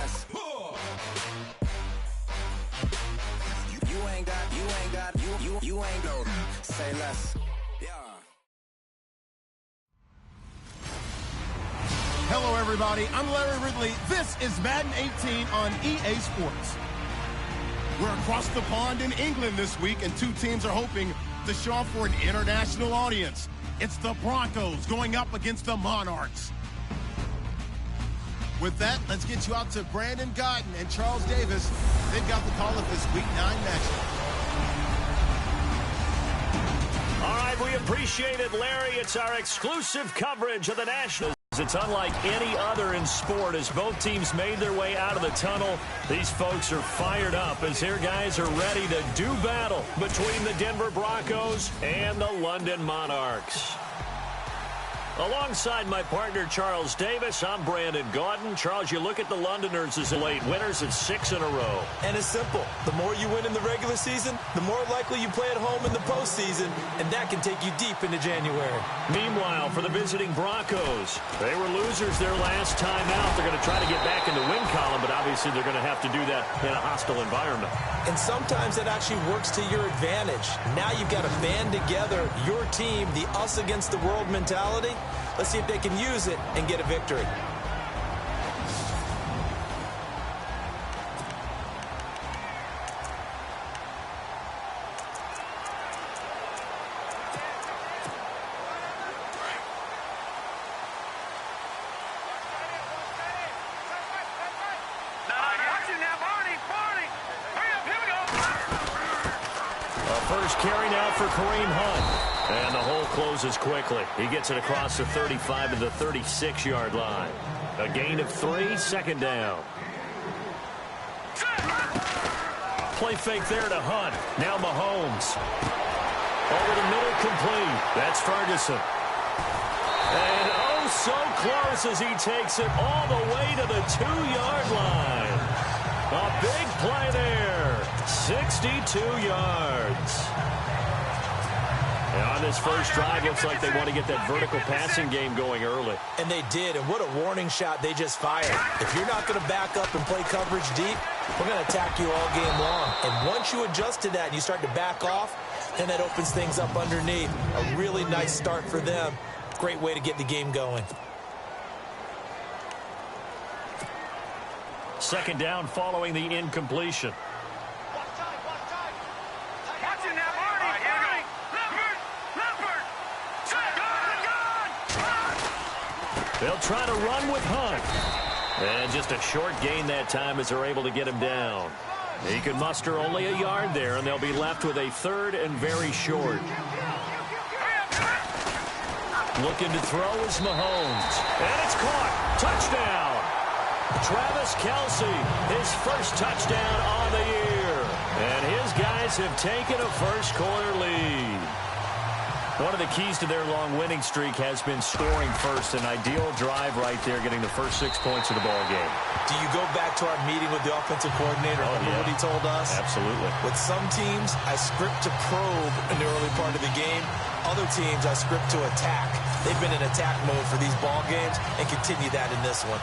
less. You ain't go. Say less. Yeah. Hello, everybody. I'm Larry Ridley. This is Madden 18 on EA Sports. We're across the pond in England this week, and two teams are hoping to show off for an international audience. It's the Broncos going up against the Monarchs. With that, let's get you out to Brandon Guyton and Charles Davis. They've got the call of this Week 9 matchup. All right, we appreciate it, Larry. It's our exclusive coverage of the Nationals. It's unlike any other in sport as both teams made their way out of the tunnel. These folks are fired up as their guys are ready to do battle between the Denver Broncos and the London Monarchs. Alongside my partner, Charles Davis, I'm Brandon Guyton. Charles, you look at the Londoners as late winners of 6 in a row. And it's simple. The more you win in the regular season, the more likely you play at home in the postseason, and that can take you deep into January. Meanwhile, for the visiting Broncos, they were losers their last time out. They're going to try to get back in the win column, but obviously they're going to have to do that in a hostile environment. And sometimes that actually works to your advantage. Now you've got to band together your team, the us against the world mentality. Let's see if they can use it and get a victory. First carry now for Kareem Hunt. And the hole closes quickly. He gets it across the 35 to the 36-yard line. A gain of 3, second down. Play fake there to Hunt. Now Mahomes. Over the middle, complete. That's Ferguson. And oh, so close as he takes it all the way to the 2-yard line. A big play there. 62 yards. And on this first drive, looks like they want to get that vertical passing game going early. And they did, and what a warning shot they just fired. If you're not going to back up and play coverage deep, we're going to attack you all game long. And once you adjust to that and you start to back off, then that opens things up underneath. A really nice start for them. Great way to get the game going. Second down following the incompletion. They'll try to run with Hunt. And just a short gain that time as they're able to get him down. He can muster only a yard there, and they'll be left with a third and very short. Looking to throw is Mahomes. And it's caught. Touchdown. Travis Kelce, his first touchdown on the year. And his guys have taken a first-quarter lead. One of the keys to their long winning streak has been scoring first. An ideal drive right there, getting the first 6 points of the ball game. Do you go back to our meeting with the offensive coordinator? Remember what he told us? Absolutely. With some teams, I script to probe in the early part of the game. Other teams, I script to attack. They've been in attack mode for these ball games and continue that in this one.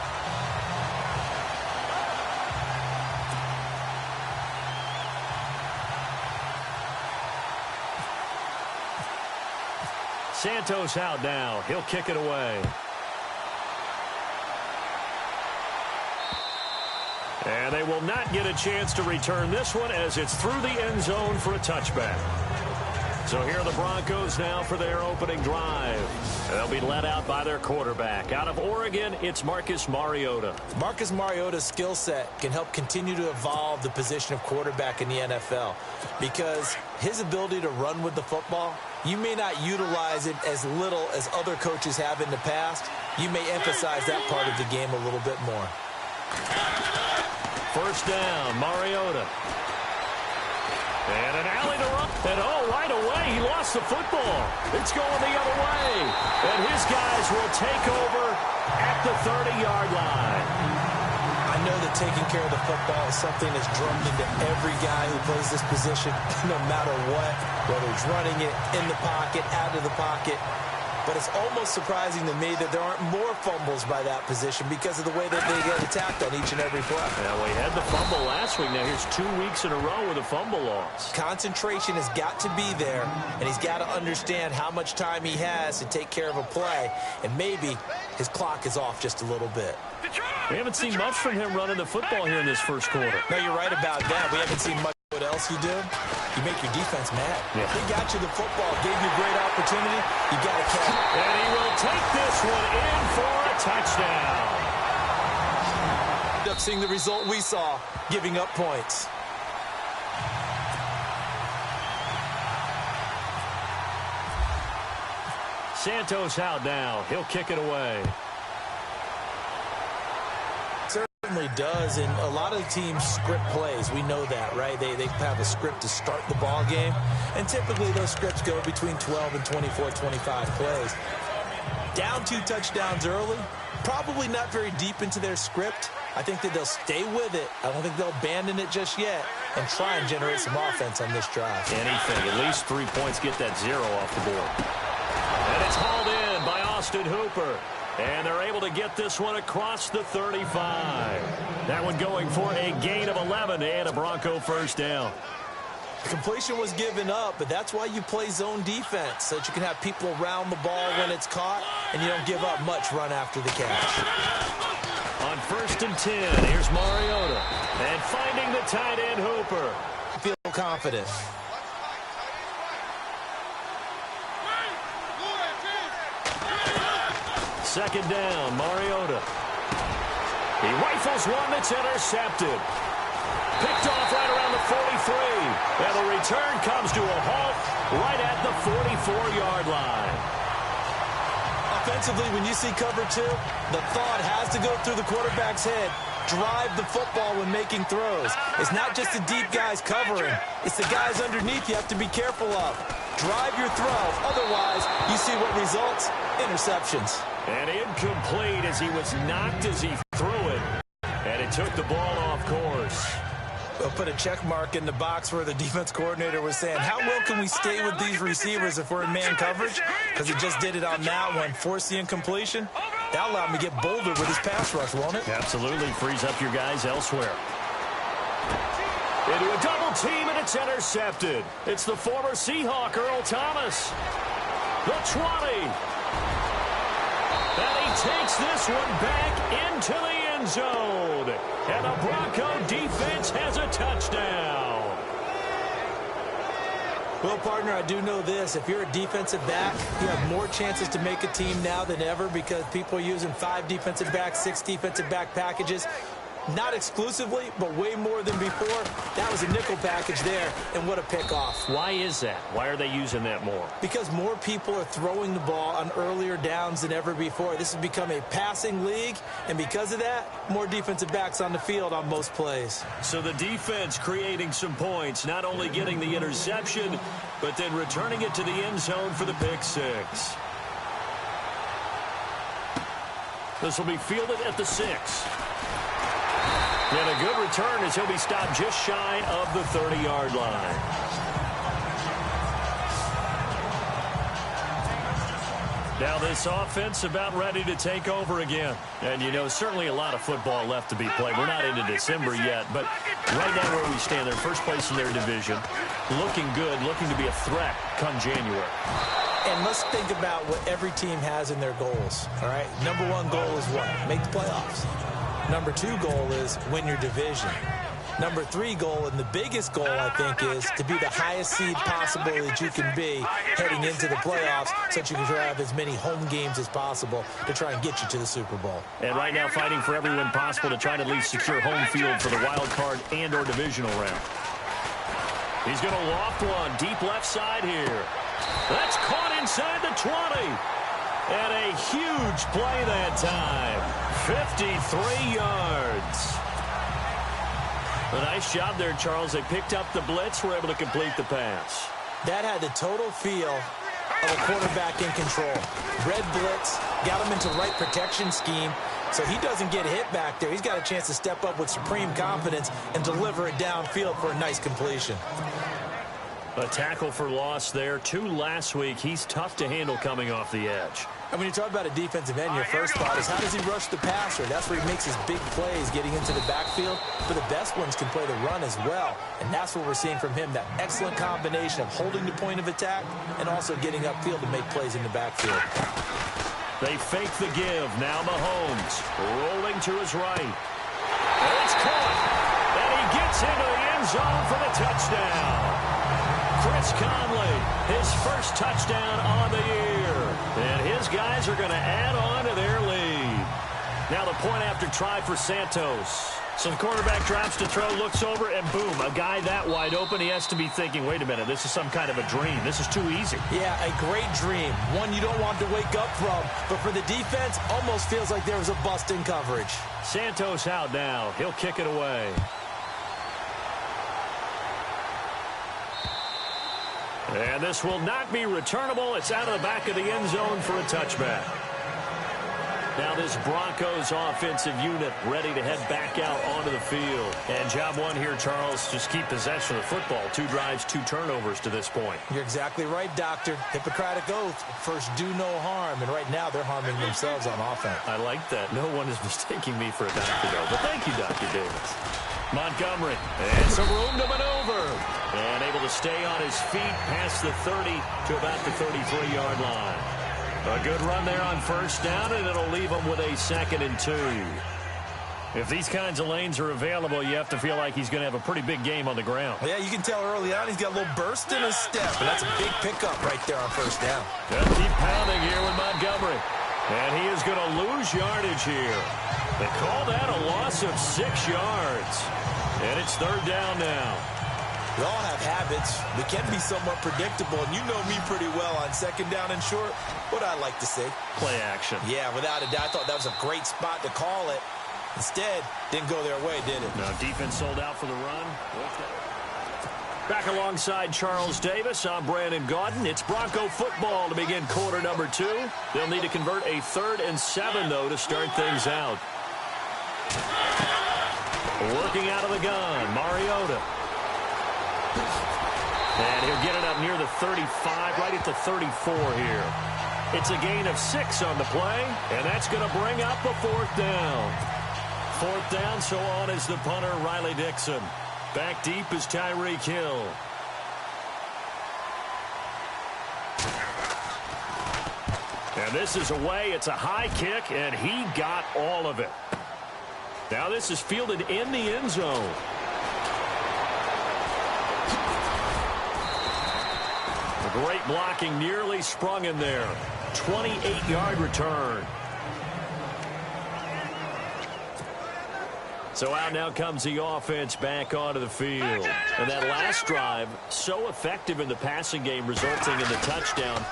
Santos out now. He'll kick it away. And they will not get a chance to return this one as it's through the end zone for a touchback. So here are the Broncos now for their opening drive. They'll be led out by their quarterback. Out of Oregon, it's Marcus Mariota. Marcus Mariota's skill set can help continue to evolve the position of quarterback in the NFL because his ability to run with the football, you may not utilize it as little as other coaches have in the past. You may emphasize that part of the game a little bit more. First down, Mariota. And an alley to run. And oh, right away, he lost the football. It's going the other way. And his guys will take over at the 30-yard line. I know that taking care of the football is something that's drummed into every guy who plays this position, no matter what, whether it's running it, in the pocket, out of the pocket. but it's almost surprising to me that there aren't more fumbles by that position because of the way that they get attacked on each and every play. Yeah, we had the fumble last week. Now here's 2 weeks in a row with a fumble loss. Concentration has got to be there, and he's got to understand how much time he has to take care of a play, and maybe his clock is off just a little bit. We haven't seen much from him running the football here in this first quarter. No, you're right about that. We haven't seen much. What else you do? You make your defense mad. Yeah. They got you the football, gave you a great opportunity. You got to catch it. And he will take this one in for a touchdown. End up seeing the result we saw, giving up points. Santos out now. He'll kick it away. Certainly does, and a lot of the teams script plays. We know that, right? They have a script to start the ball game, and typically those scripts go between 12 and 24, 25 plays. Down 2 touchdowns early, probably not very deep into their script. I think that they'll stay with it. I don't think they'll abandon it just yet and try and generate some offense on this drive. Anything, at least 3 points, get that 0 off the board. And it's hauled in by Austin Hooper. And they're able to get this one across the 35. That one going for a gain of 11 and a Bronco first down. The completion was given up, but that's why you play zone defense, so that you can have people around the ball when it's caught, and you don't give up much run after the catch. On 1st and 10, here's Mariota. And finding the tight end, Hooper. Feel confident. Second down, Mariota. He rifles one that's intercepted. Picked off right around the 43. And the return comes to a halt right at the 44-yard line. Offensively, when you see cover 2, the thought has to go through the quarterback's head. Drive the football when making throws. It's not just the deep guys covering. It's the guys underneath you have to be careful of. Drive your throw. Otherwise, you see what results? Interceptions. And incomplete as he was knocked as he threw it. And it took the ball off course. We'll put a check mark in the box where the defense coordinator was saying, how well can we stay with these receivers if we're in man coverage? Because he just did it on that one, forced the incompletion. That'll allow him to get bolder with his pass rush, won't it? Absolutely. Frees up your guys elsewhere. Into a double team, and it's intercepted. It's the former Seahawk, Earl Thomas. The 20. And he takes this one back into the end zone. And the Bronco defense has a touchdown. Well, partner, I do know this. If you're a defensive back, you have more chances to make a team now than ever because people are using 5 defensive backs, 6 defensive back packages. Not exclusively, but way more than before. That was a nickel package there, and what a pickoff. Why is that? Why are they using that more? Because more people are throwing the ball on earlier downs than ever before. This has become a passing league, and because of that, more defensive backs on the field on most plays. So the defense creating some points, not only getting the interception, but then returning it to the end zone for the pick 6. This will be fielded at the 6. And a good return as he'll be stopped just shy of the 30-yard line. Now this offense about ready to take over again. And, you know, certainly a lot of football left to be played. We're not into December yet, but right now where we stand, they're first place in their division. Looking good, looking to be a threat come January. And let's think about what every team has in their goals, all right? Number 1 goal is what? Make the playoffs. Number 2 goal is win your division. Number 3 goal, and the biggest goal, I think, is to be the highest seed possible that you can be heading into the playoffs so that you can have as many home games as possible to try and get you to the Super Bowl. And right now fighting for every win possible to try to at least secure home field for the wild card and or divisional round. He's going to loft one deep left side here. That's caught inside the 20. And a huge play that time. 53 yards. A nice job there, Charles. They picked up the blitz, were able to complete the pass. That had the total feel of a quarterback in control. Red blitz, got him into right protection scheme, so he doesn't get hit back there. He's got a chance to step up with supreme confidence and deliver it downfield for a nice completion. A tackle for loss there. 2 last week. He's tough to handle coming off the edge. And when you talk about a defensive end, your first thought is how does he rush the passer? That's where he makes his big plays getting into the backfield. But the best ones can play the run as well. And that's what we're seeing from him, that excellent combination of holding the point of attack and also getting upfield to make plays in the backfield. They fake the give. Now Mahomes rolling to his right. And it's caught. And he gets into the end zone for the touchdown. Chris Conley, his first touchdown on the year. And his guys are going to add on to their lead. Now the point after try for Santos. So the quarterback drops to throw, looks over, and boom, a guy that wide open, he has to be thinking, wait a minute, this is some kind of a dream. This is too easy. Yeah, a great dream. One you don't want to wake up from. But for the defense, almost feels like there was a bust in coverage. Santos out now. He'll kick it away. And this will not be returnable. It's out of the back of the end zone for a touchback. Now this Broncos offensive unit ready to head back out onto the field. And job one here, Charles, just keep possession of the football. 2 drives, 2 turnovers to this point. You're exactly right, Doctor. Hippocratic oath. First, do no harm. And right now, they're harming themselves on offense. I like that. No one is mistaking me for a doctor, though. But thank you, Dr. Davis. Montgomery, and some room to maneuver. And able to stay on his feet past the 30 to about the 33-yard line. A good run there on first down, and it'll leave him with a 2nd and 2. If these kinds of lanes are available, you have to feel like he's going to have a pretty big game on the ground. Yeah, you can tell early on he's got a little burst in his step, and that's a big pickup right there on first down. Got to keep pounding here with Montgomery. And he is going to lose yardage here. They call that a loss of 6 yards. And it's 3rd down now. We all have habits. We can be somewhat predictable, and you know me pretty well on 2nd down and short. What I like to say? Play action. Yeah, without a doubt. I thought that was a great spot to call it. Instead, didn't go their way, did it? No, defense sold out for the run. Back alongside Charles Davis, I'm Brandon Gaudin. It's Bronco football to begin quarter number 2. They'll need to convert a 3rd and 7, though, to start things out. Working out of the gun, Mariota. And he'll get it up near the 35, right at the 34 here. It's a gain of 6 on the play, and that's going to bring up a 4th down. 4th down, so on is the punter, Riley Dixon. Back deep is Tyreek Hill. And this is away. It's a high kick, and he got all of it. Now this is fielded in the end zone. Great blocking, nearly sprung in there. 28-yard return. So out now comes the offense back onto the field. And that last drive, so effective in the passing game, resulting in the touchdown.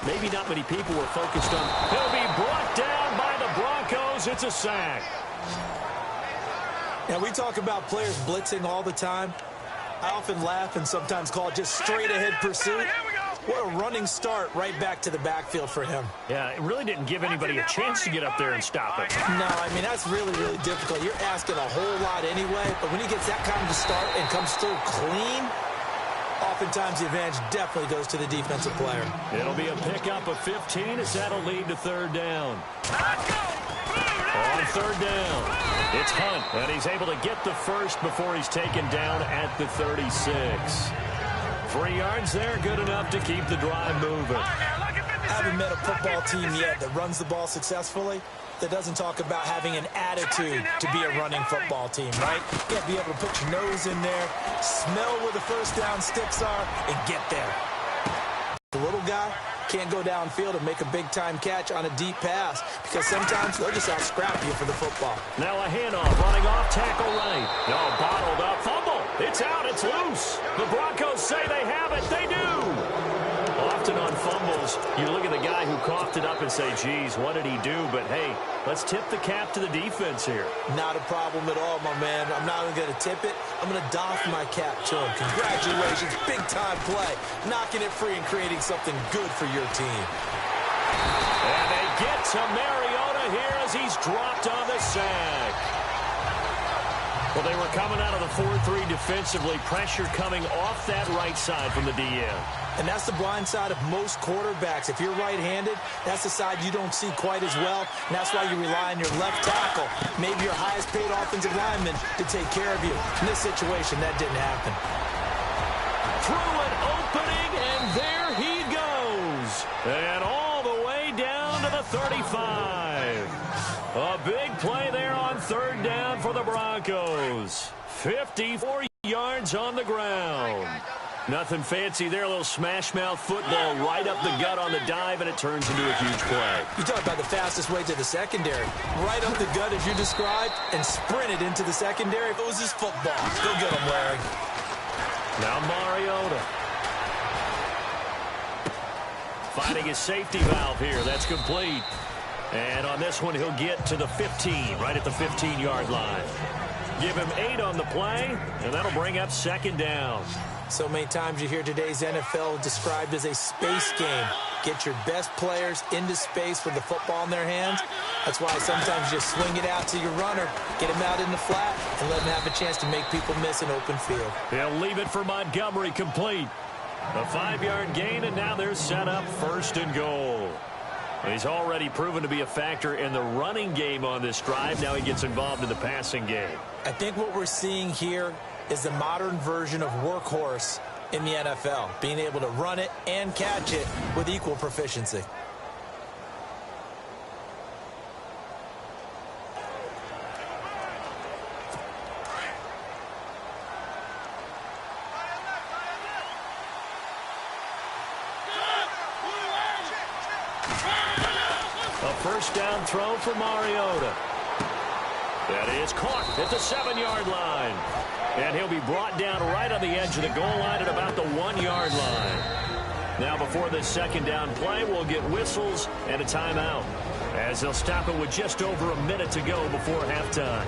Maybe not many people were focused on. He'll be brought down by the Broncos. It's a sack. Now, we talk about players blitzing all the time. I often laugh and sometimes call it just straight-ahead pursuit. What a running start right back to the backfield for him. Yeah, it really didn't give anybody a chance to get up there and stop it. No, I mean, that's really, really difficult. You're asking a whole lot anyway, but when he gets that kind of start and comes through clean, oftentimes the advantage definitely goes to the defensive player. It'll be a pickup of 15 as that'll lead to 3rd down. On 3rd down, it's Hunt, and he's able to get the first before he's taken down at the 36. 3 yards there, good enough to keep the drive moving. I haven't met a football team yet that runs the ball successfully that doesn't talk about having an attitude to be a running football team, right? You got to be able to put your nose in there, smell where the first down sticks are, and get there. The little guy can't go downfield and make a big-time catch on a deep pass because sometimes they'll just out-scrap you for the football. Now a handoff, running off, tackle right. No, bottled up, fumble. It's out, it's loose. The Broncos say they have it. They do. Often on fumbles, you look at the guy who coughed it up and say, geez, what did he do? But, hey, let's tip the cap to the defense here. Not a problem at all, my man. I'm not even going to tip it. I'm going to doff my cap to him. Congratulations. Big-time play. Knocking it free and creating something good for your team. And they get to Mariota here as he's dropped on the sack. Well, they were coming out of the 4-3 defensively. Pressure coming off that right side from the DN. And that's the blind side of most quarterbacks. If you're right-handed, that's the side you don't see quite as well. And that's why you rely on your left tackle, maybe your highest-paid offensive lineman, to take care of you. In this situation, that didn't happen. Through an opening, and there he goes. And all the way down to the 35. A big play there on third down for the Broncos. 54 yards on the ground. Nothing fancy there, a little smash-mouth football right up the gut on the dive, and it turns into a huge play. You talk about the fastest way to the secondary. Right up the gut, as you described, and sprinted into the secondary. If it was his football, go get him, Larry. Now Mariota. Finding his safety valve here. That's complete. And on this one, he'll get to the 15, right at the 15-yard line. Give him 8 on the play, and that'll bring up second down. So many times you hear today's NFL described as a space game. Get your best players into space with the football in their hands. That's why sometimes you just swing it out to your runner, get him out in the flat, and let him have a chance to make people miss an open field. They'll leave it for Montgomery, complete. A 5-yard gain, and now they're set up first and goal. He's already proven to be a factor in the running game on this drive. Now he gets involved in the passing game. I think what we're seeing here is the modern version of workhorse in the NFL, being able to run it and catch it with equal proficiency. A first down throw for Mariota. That is caught at the 7-yard line. And he'll be brought down right on the edge of the goal line at about the 1-yard line. Now before this second down play, we'll get whistles and a timeout, as they'll stop it with just over a minute to go before halftime.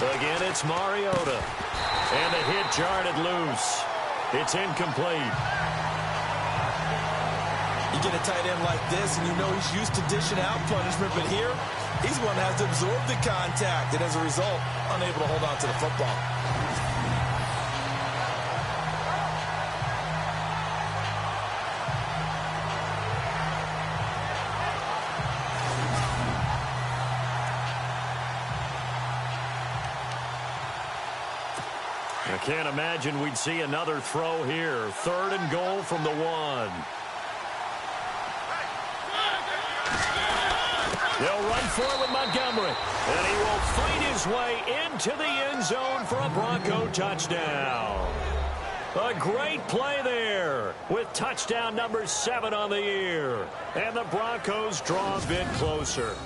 Again, it's Mariota. And the hit jarred it loose. It's incomplete. You get a tight end like this, and you know he's used to dishing out punishment, but here, he's one that has to absorb the contact, and as a result, unable to hold on to the football. I can't imagine we'd see another throw here. Third and goal from the 1. They'll run for it with Montgomery. And he will fight his way into the end zone for a Bronco touchdown. A great play there with touchdown number 7 on the year. And the Broncos draw a bit closer.